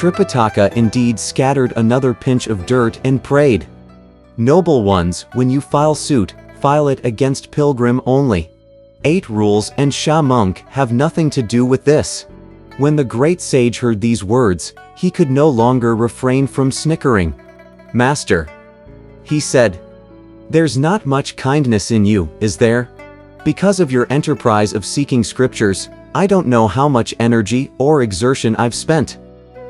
Tripitaka indeed scattered another pinch of dirt and prayed, "Noble ones, when you file suit, file it against Pilgrim only. 8 rules and Sha Monk have nothing to do with this." When the great sage heard these words, he could no longer refrain from snickering. "Master," he said, "there's not much kindness in you, is there? Because of your enterprise of seeking scriptures, I don't know how much energy or exertion I've spent.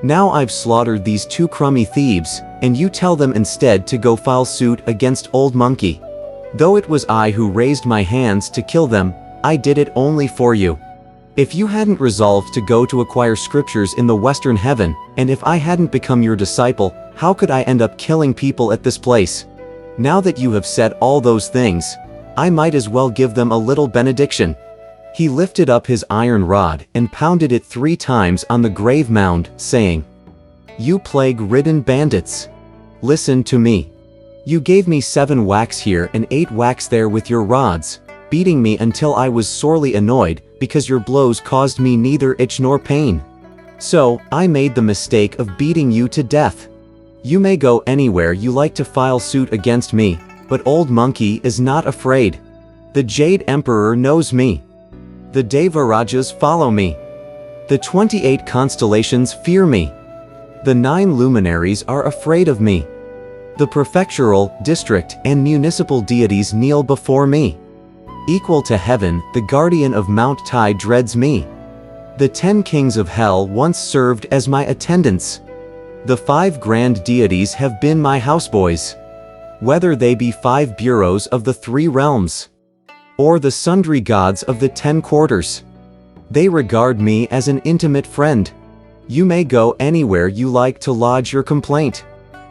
Now I've slaughtered these 2 crummy thieves, and you tell them instead to go file suit against Old Monkey. Though it was I who raised my hands to kill them, I did it only for you. If you hadn't resolved to go to acquire scriptures in the Western Heaven, and if I hadn't become your disciple, how could I end up killing people at this place? Now that you have said all those things, I might as well give them a little benediction." He lifted up his iron rod and pounded it 3 times on the grave mound, saying, "You plague-ridden bandits! Listen to me. You gave me 7 whacks here and 8 whacks there with your rods, beating me until I was sorely annoyed, because your blows caused me neither itch nor pain. So, I made the mistake of beating you to death. You may go anywhere you like to file suit against me, but Old Monkey is not afraid. The Jade Emperor knows me. The Devarajas follow me. The 28 constellations fear me. The 9 luminaries are afraid of me. The prefectural, district, and municipal deities kneel before me. Equal to heaven, the guardian of Mount Tai dreads me. The 10 kings of hell once served as my attendants. The 5 grand deities have been my houseboys. Whether they be 5 bureaus of the 3 realms, or the sundry gods of the 10 quarters, they regard me as an intimate friend. You may go anywhere you like to lodge your complaint."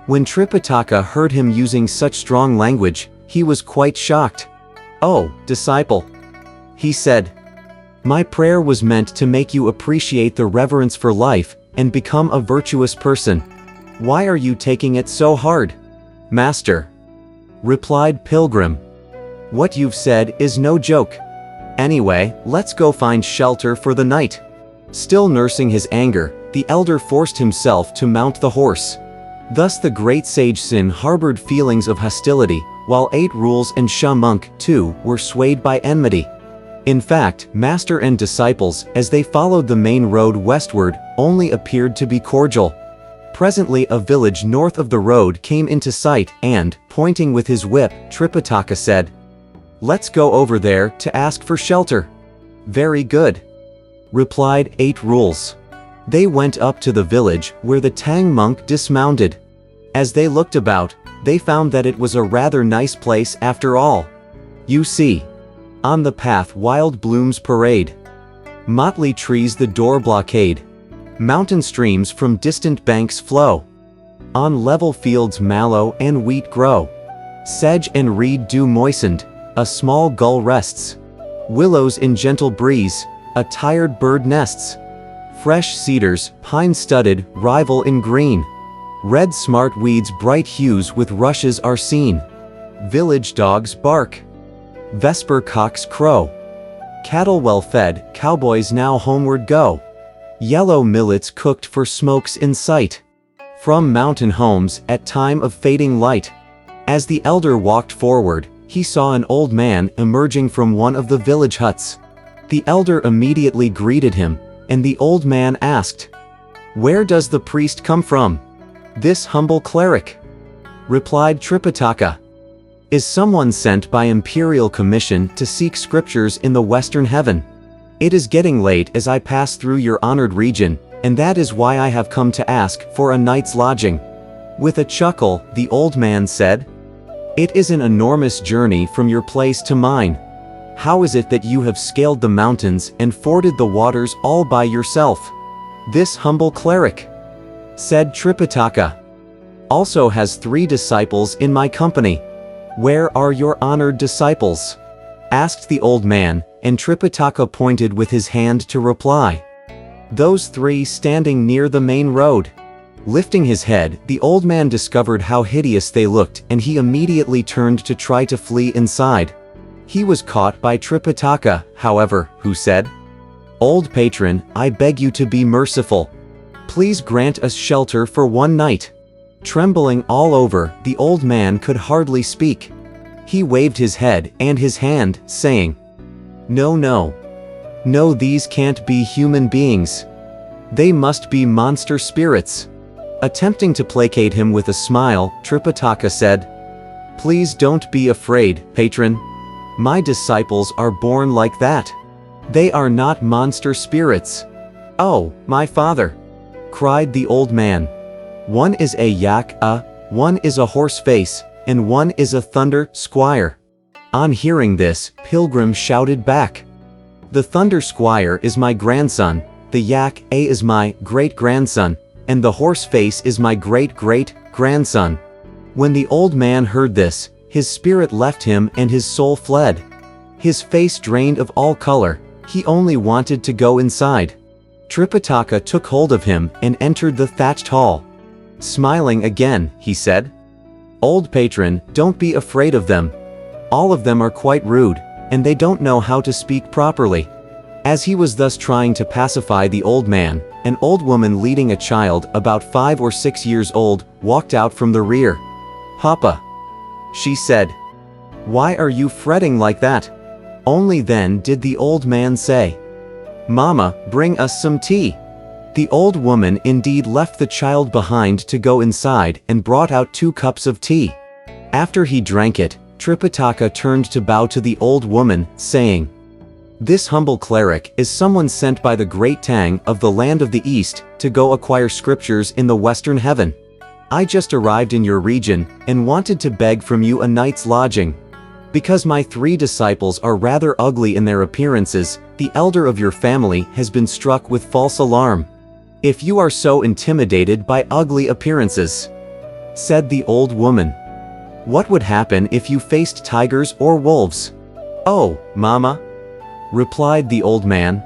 When Tripitaka heard him using such strong language, he was quite shocked. "Oh, disciple," he said, "my prayer was meant to make you appreciate the reverence for life and become a virtuous person. Why are you taking it so hard?" "Master," replied Pilgrim, "what you've said is no joke. Anyway, let's go find shelter for the night." Still nursing his anger, the elder forced himself to mount the horse. Thus the great sage Sin harbored feelings of hostility, while 8 rules and Sha Monk, too, were swayed by enmity. In fact, master and disciples, as they followed the main road westward, only appeared to be cordial. Presently a village north of the road came into sight, and, pointing with his whip, Tripitaka said, "Let's go over there to ask for shelter." "Very good," replied 8 rules. They went up to the village, where the Tang monk dismounted. As they looked about, they found that it was a rather nice place after all. You see, on the path wild blooms parade, motley trees the door blockade, mountain streams from distant banks flow, on level fields mallow and wheat grow, sedge and reed dew moistened, a small gull rests, willows in gentle breeze, a tired bird nests, fresh cedars, pine-studded, rival in green, red smart weeds bright hues with rushes are seen, village dogs bark, vesper cocks crow, cattle well fed, cowboys now homeward go, yellow millets cooked for smokes in sight, from mountain homes at time of fading light. As the elder walked forward, he saw an old man emerging from one of the village huts. The elder immediately greeted him, and the old man asked, "Where does the priest come from?" "This humble cleric," replied Tripitaka. "Is someone sent by imperial commission to seek scriptures in the Western Heaven? It is getting late as I pass through your honored region, and that is why I have come to ask for a night's lodging." With a chuckle, the old man said, "It is an enormous journey from your place to mine. How is it that you have scaled the mountains and forded the waters all by yourself?" "This humble cleric," said Tripitaka, "also has 3 disciples in my company." "Where are your honored disciples?" asked the old man, and Tripitaka pointed with his hand to reply, "Those 3 standing near the main road." Lifting his head, the old man discovered how hideous they looked, and he immediately turned to try to flee inside. He was caught by Tripitaka, however, who said, "Old patron, I beg you to be merciful. Please grant us shelter for one night." Trembling all over, the old man could hardly speak. He waved his head and his hand, saying, "No, no. No, these can't be human beings. They must be monster spirits." Attempting to placate him with a smile, Tripitaka said, "Please don't be afraid, patron. My disciples are born like that. They are not monster spirits." "Oh, my father!" cried the old man. "One is a yak, one is a horse face, and one is a thunder squire." On hearing this, Pilgrim shouted back, "The thunder squire is my grandson, the yak is my great-grandson, and the horse face is my great-great-grandson." When the old man heard this, his spirit left him and his soul fled. His face drained of all color, he only wanted to go inside. Tripitaka took hold of him and entered the thatched hall. Smiling again, he said, "Old patron, don't be afraid of them. All of them are quite rude, and they don't know how to speak properly." As he was thus trying to pacify the old man, an old woman leading a child about 5 or 6 years old walked out from the rear. "Papa," she said, "why are you fretting like that?" Only then did the old man say, "Mama, bring us some tea." The old woman indeed left the child behind to go inside and brought out 2 cups of tea. After he drank it, Tripitaka turned to bow to the old woman, saying, "This humble cleric is someone sent by the great Tang of the land of the East to go acquire scriptures in the western heaven. I just arrived in your region and wanted to beg from you a night's lodging. Because my 3 disciples are rather ugly in their appearances, the elder of your family has been struck with false alarm. If you are so intimidated by ugly appearances," said the old woman, "what would happen if you faced tigers or wolves?" "Oh, Mama," replied the old man,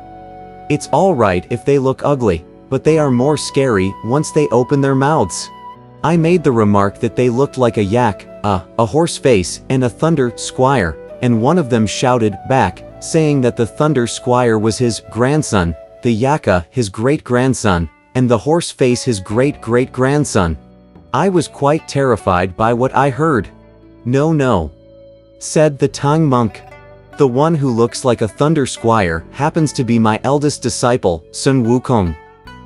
"it's all right if they look ugly, but they are more scary once they open their mouths. I made the remark that they looked like a yak, a horse face, and a thunder squire, and one of them shouted back, saying that the thunder squire was his grandson, the yaka his great-grandson, and the horse face his great-great-grandson. I was quite terrified by what I heard." "No, no," said the Tang monk. "The one who looks like a thunder squire happens to be my eldest disciple, Sun Wukong.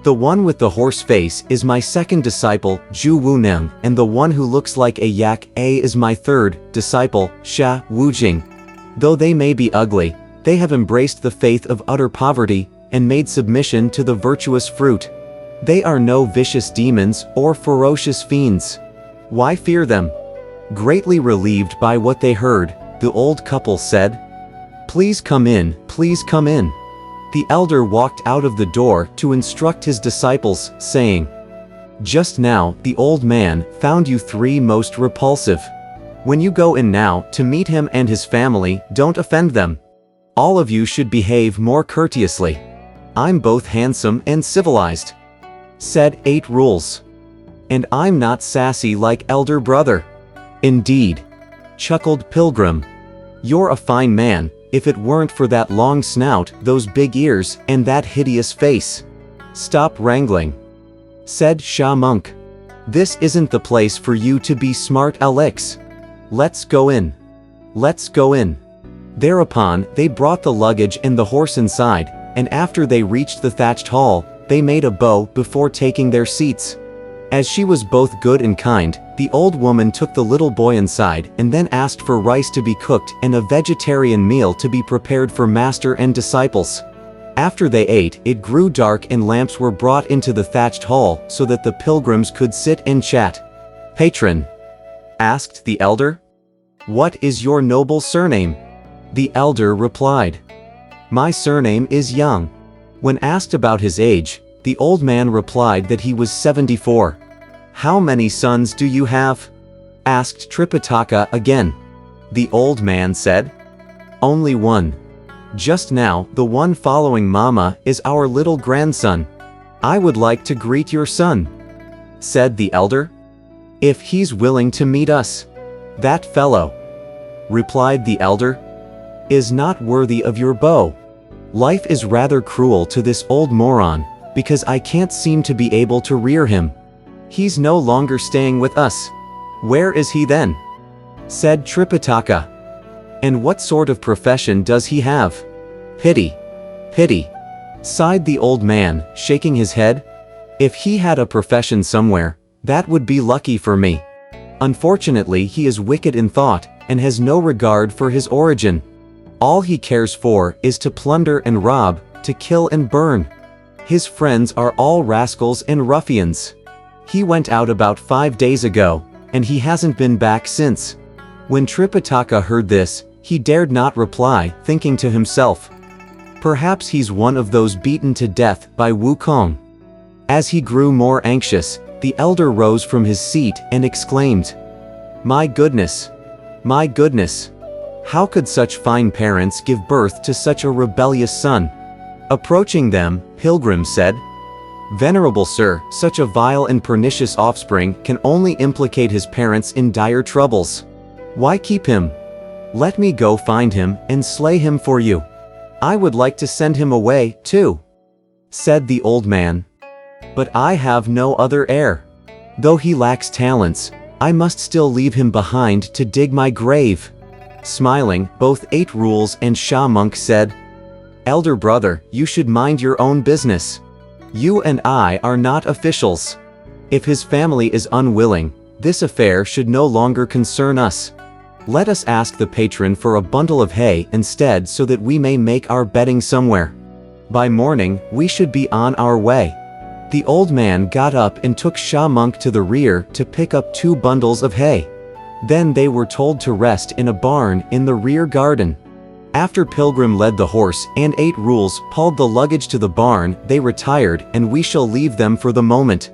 The one with the horse face is my second disciple, Zhu Wuneng, and the one who looks like a yak is my third disciple, Sha Wujing. Though they may be ugly, they have embraced the faith of utter poverty and made submission to the virtuous fruit. They are no vicious demons or ferocious fiends. Why fear them?" Greatly relieved by what they heard, the old couple said, "Please come in, please come in." The elder walked out of the door to instruct his disciples, saying, "Just now, the old man found you 3 most repulsive. When you go in now to meet him and his family, don't offend them. All of you should behave more courteously. I'm both handsome and civilized," said 8 Rules. "And I'm not sassy like elder brother." "Indeed," chuckled Pilgrim. "You're a fine man, if it weren't for that long snout, those big ears, and that hideous face." "Stop wrangling," said Sha Monk. "This isn't the place for you to be smart alecks. Let's go in. Let's go in." Thereupon, they brought the luggage and the horse inside, and after they reached the thatched hall, they made a bow before taking their seats. As she was both good and kind, the old woman took the little boy inside and then asked for rice to be cooked and a vegetarian meal to be prepared for master and disciples. After they ate, it grew dark and lamps were brought into the thatched hall so that the pilgrims could sit and chat. "Patron," asked the elder, "what is your noble surname?" The elder replied, "My surname is Yang." When asked about his age, the old man replied that he was 74. "How many sons do you have?" asked Tripitaka again. The old man said, "Only one. Just now, the one following Mama is our little grandson. I would like to greet your son," said the elder. "If he's willing to meet us." "That fellow," replied the elder, "is not worthy of your bow. Life is rather cruel to this old moron. because I can't seem to be able to rear him. He's no longer staying with us. Where is he then?" said Tripitaka. "And what sort of profession does he have?" "Pity. Pity," sighed the old man, shaking his head. "If he had a profession somewhere, that would be lucky for me. Unfortunately, he is wicked in thought, and has no regard for his origin. All he cares for is to plunder and rob, to kill and burn. His friends are all rascals and ruffians. He went out about 5 days ago, and he hasn't been back since." When Tripitaka heard this, he dared not reply, thinking to himself, "Perhaps he's one of those beaten to death by Wukong." As he grew more anxious, the elder rose from his seat and exclaimed, "My goodness! My goodness! How could such fine parents give birth to such a rebellious son?" Approaching them, Pilgrim said, "Venerable sir, such a vile and pernicious offspring can only implicate his parents in dire troubles. Why keep him? Let me go find him and slay him for you. I would like to send him away, too," said the old man. "But I have no other heir. Though he lacks talents, I must still leave him behind to dig my grave." Smiling, both Eight Rules and Sha Monk said, "Elder brother, you should mind your own business. You and I are not officials. If his family is unwilling, this affair should no longer concern us. Let us ask the patron for a bundle of hay instead so that we may make our bedding somewhere. By morning, we should be on our way." The old man got up and took Sha Monk to the rear to pick up 2 bundles of hay. Then they were told to rest in a barn in the rear garden. After Pilgrim led the horse and Eight Rules pulled the luggage to the barn, they retired, and we shall leave them for the moment.